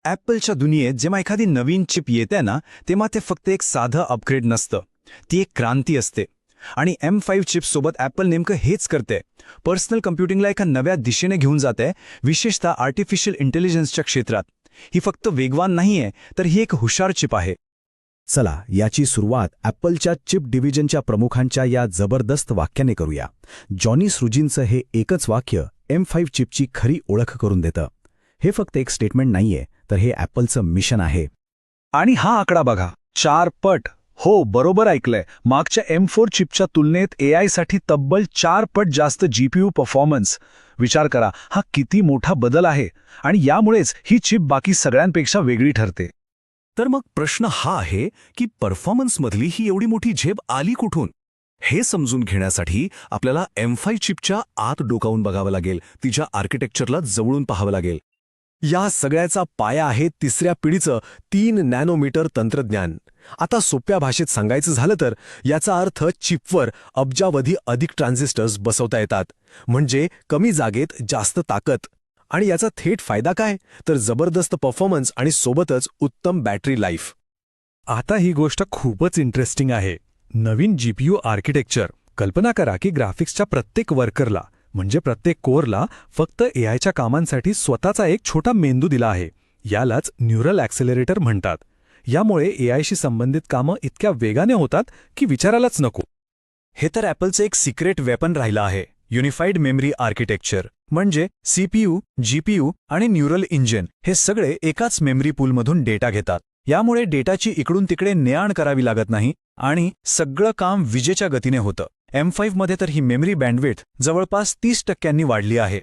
ॲपलच्या दुनियेत जेव्हा एखादी नवीन चिप येते ना, तेव्हा ते फक्त एक साधं अपग्रेड नसतं. ती एक क्रांती असते. आणि M5 चिप्ससोबत ॲपल नेमकं हेच करते. पर्सनल कम्प्युटिंगला एका नव्या दिशेने घेऊन जाते, विशेषतः आर्टिफिशियल इंटेलिजन्सच्या क्षेत्रात. ही फक्त वेगवान नाहीये, तर ही एक हुशार चिप आहे. चला याची सुरुवात ॲपलच्या चिप डिव्हिजनच्या प्रमुखांच्या या जबरदस्त वाक्याने करूया. जॉनी स्रुजींचं हे एकच वाक्य M5 चिपची खरी ओळख करून देतं. हे फक्त एक स्टेटमेंट नाहीये, तर हे ॲपलचं मिशन आहे. आणि हा आकडा बघा, 4 पट. हो, बरोबर ऐकलंय. मागच्या M4 चिपच्या तुलनेत AI साठी तब्बल 4 पट जास्त GPU परफॉर्मन्स. विचार करा, हा किती मोठा बदल आहे. आणि यामुळेच ही चिप बाकी सगळ्यांपेक्षा वेगळी ठरते. तर मग प्रश्न हा आहे की परफॉर्मन्समधली ही एवढी मोठी झेप आली कुठून? हे समजून घेण्यासाठी आपल्याला M5 चिपच्या आत डोकावून बघावं लागेल, तिच्या आर्किटेक्चरला जवळून पाहावं लागेल. या सगळ्याचा पाया आहे तिसऱ्या पिढीचं 3 नॅनोमीटर तंत्रज्ञान. आता सोप्या भाषेत सांगायचं झालं तर याचा अर्थ चिपवर अब्जावधी अधिक ट्रान्झिस्टर्स बसवता येतात. म्हणजे कमी जागेत जास्त ताकद. आणि याचा थेट फायदा काय? तर जबरदस्त परफॉर्मन्स आणि सोबतच उत्तम बॅटरी लाईफ. आता ही गोष्ट खूपच इंटरेस्टिंग आहे. नवीन GPU आर्किटेक्चर. कल्पना करा की ग्राफिक्सच्या प्रत्येक वर्करला म्हणजे प्रत्येक कोअरला फक्त AIच्या कामांसाठी स्वतःचा एक छोटा मेंदू दिला आहे. यालाच न्यूरल ॲक्सेलरेटर म्हणतात. यामुळे AIशी संबंधित कामं इतक्या वेगाने होतात की विचारायलाच नको. हे तर ॲपलचं एक सिक्रेट वेपन राहिलं आहे. Unified memory architecture. म्हणजे CPU, GPU आणि न्यूरल इंजिन हे सगळे एकाच मेमरी पूलमधून डेटा घेतात. यामुळे डेटाची इकडून तिकडे ने-आण करावी लागत नाही आणि सगळं काम विजेच्या गतीने होतं. M5 मध्ये तर ही मेमरी बँडविड्थ जवळपास 30% वाढली आहे.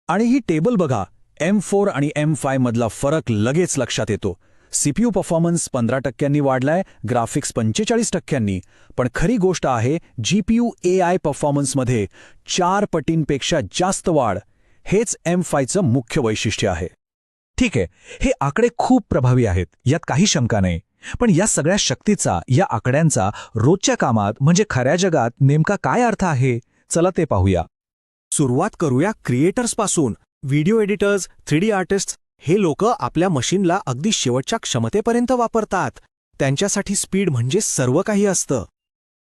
आणि ही टेबल बघा, M4 आणि M5 मधला फरक लगेच लक्षात येतो. CPU परफॉर्मन्स 15% वाढलाय, ग्राफिक्स 45%. पण खरी गोष्ट आहे GPU AI परफॉर्मन्समध्ये 4 पटींपेक्षा जास्त वाढ. हेच M5चं मुख्य वैशिष्ट्य आहे. ठीक आहे, हे आकडे खूप प्रभावी आहेत, यात काही शंका नाही. पण या सगळ्या शक्तीचा, या आकड्यांचा रोजच्या कामात म्हणजे खऱ्या जगात नेमका काय अर्थ आहे? चला ते पाहूया. सुरुवात करूया क्रिएटर्सपासून. व्हिडिओ एडिटर्स, 3D आर्टिस्ट्स हे लोक आपल्या मशीनला अगदी शेवटच्या क्षमतेपर्यंत वापरतात. त्यांच्यासाठी स्पीड म्हणजे सर्व काही असतं.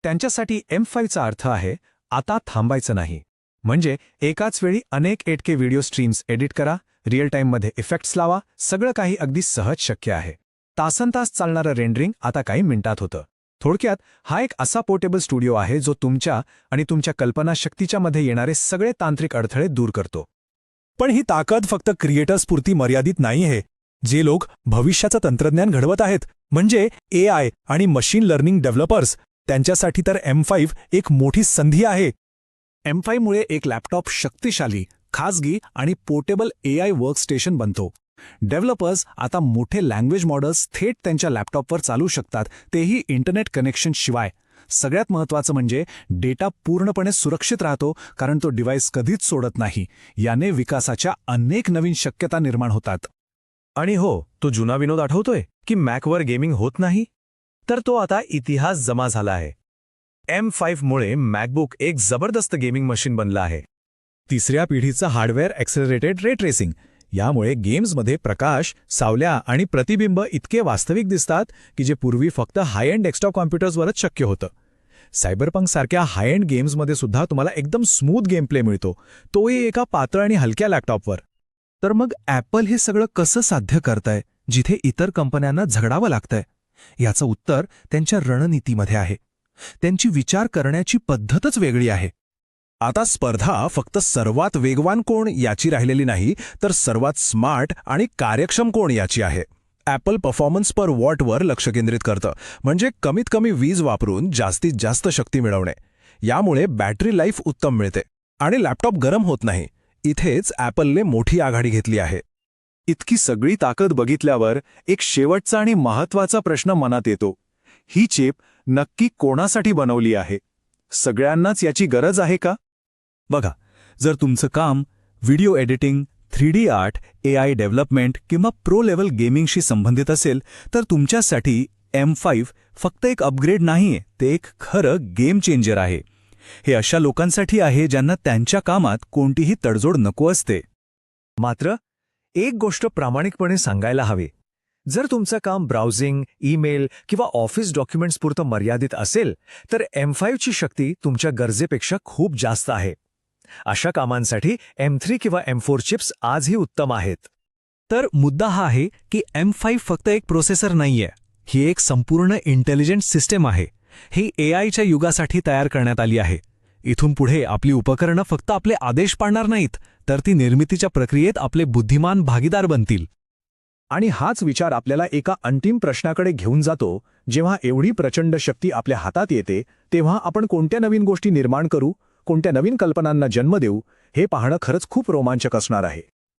त्यांच्यासाठी M5चा अर्थ आहे आता थांबायचं नाही. म्हणजे एकाच वेळी अनेक 8K व्हिडिओ स्ट्रीम्स एडिट करा, रिअल टाईममध्ये इफेक्ट्स लावा, सगळं काही अगदी सहज शक्य आहे. तासनतास चालणारं रेंडरिंग आता काही मिनिटात होतं. थोडक्यात हा एक असा पोर्टेबल स्टुडिओ आहे जो तुमच्या आणि तुमच्या कल्पनाशक्तीच्या मध्ये येणारे सगळे तांत्रिक अडथळे दूर करतो. पण ही ताकद फक्त क्रिएटर्सपुरती मर्यादित नाही आहे. जे लोक भविष्याचं तंत्रज्ञान घडवत आहेत म्हणजे AI आणि मशीन लर्निंग डेव्हलपर्स, त्यांच्यासाठी तर M5 एक मोठी संधी आहे. M5 मुळे एक लॅपटॉप शक्तिशाली, खाजगी आणि पोर्टेबल AI वर्कस्टेशन बनतो. डेव्हलपर्स आता मोठे लँग्वेज मॉडेल्स थेट त्यांच्या लॅपटॉपवर चालू शकतात, तेही इंटरनेट कनेक्शन शिवाय. सगळ्यात महत्त्वाचं म्हणजे डेटा पूर्णपणे सुरक्षित राहतो, कारण तो डिव्हाइस कधीच सोडत नाही. याने विकासाच्या अनेक नवीन शक्यता निर्माण होतात. आणि हो, तो जुना विनोद आठवतोय की मॅकवर गेमिंग होत नाही? तर तो आता इतिहास जमा झाला आहे. M5 मुळे मॅकबुक एक जबरदस्त गेमिंग मशीन बनलं आहे. तिसऱ्या पिढीचं हार्डवेअर ॲक्सेलरेटेड रे ट्रेसिंग. यामुळे गेम्समध्ये प्रकाश, सावल्या आणि प्रतिबिंब इतके वास्तविक दिसतात की जे पूर्वी फक्त हाय एंड डेस्कटॉप कॉम्प्युटर्सवरच शक्य होतं. सायबरपंकसारख्या हाय एंड गेम्समध्ये सुद्धा तुम्हाला एकदम स्मूथ गेम प्ले मिळतो, तोही एका पातळ आणि हलक्या लॅपटॉपवर. तर मग ॲपल हे सगळं कसं साध्य करतंय जिथे इतर कंपन्यांना झगडावं लागतंय? याचं उत्तर त्यांच्या रणनीतीमध्ये आहे. त्यांची विचार करण्याची पद्धतच वेगळी आहे. आता स्पर्धा फक्त सर्वात वेगवान कोण याची राहिलेली नाही, तर सर्वात स्मार्ट आणि कार्यक्षम कोण याची आहे. ॲपल परफॉर्मन्स पर वॉटवर लक्ष केंद्रित करतं, म्हणजे कमीत कमी वीज वापरून जास्तीत जास्त शक्ती मिळवणे. यामुळे बॅटरी लाईफ उत्तम मिळते आणि लॅपटॉप गरम होत नाही. इथेच ॲपलने मोठी आघाडी घेतली आहे. इतकी सगळी ताकद बघितल्यावर एक शेवटचा आणि महत्त्वाचा प्रश्न मनात येतो. ही चिप नक्की कोणासाठी बनवली आहे? सगळ्यांनाच याची गरज आहे का? बघा, जर तुमचं काम video editing, 3D art, AI development किंवा प्रो लेव्हल गेमिंगशी संबंधित असेल तर तुमच्यासाठी M5 फक्त एक अपग्रेड नाहीये, ते एक खरं गेम चेंजर आहे. हे अशा लोकांसाठी आहे ज्यांना त्यांच्या कामात कोणतीही तडजोड नको असते. मात्र एक गोष्ट प्रामाणिकपणे सांगायला हवी. जर तुमचं काम ब्राउझिंग, ईमेल किंवा ऑफिस डॉक्युमेंट्सपुरतं मर्यादित असेल तर M5 ची शक्ती तुमच्या गरजेपेक्षा खूप जास्त आहे. अशा कामांसाठी M3 किंवा M4 चिप्स आजही उत्तम आहेत. तर मुद्दा हा आहे की M5 फक्त एक प्रोसेसर नाहीये. ही एक संपूर्ण इंटेलिजंट सिस्टम आहे. ही AIच्या युगासाठी तयार करण्यात आली आहे. इथून पुढे आपली उपकरणं फक्त आपले आदेश पाळणार नाहीत, तर ती निर्मितीच्या प्रक्रियेत आपले बुद्धिमान भागीदार बनतील. आणि हाच विचार आपल्याला एका अंतिम प्रश्नाकडे घेऊन जातो. जेव्हा एवढी प्रचंड शक्ती आपल्या हातात येते तेव्हा आपण कोणत्या नवीन गोष्टी निर्माण करू, कोणत्या नवीन कल्पनांना जन्म देऊ, हे पाहणं खरंच खूप रोमांचक असणार आहे.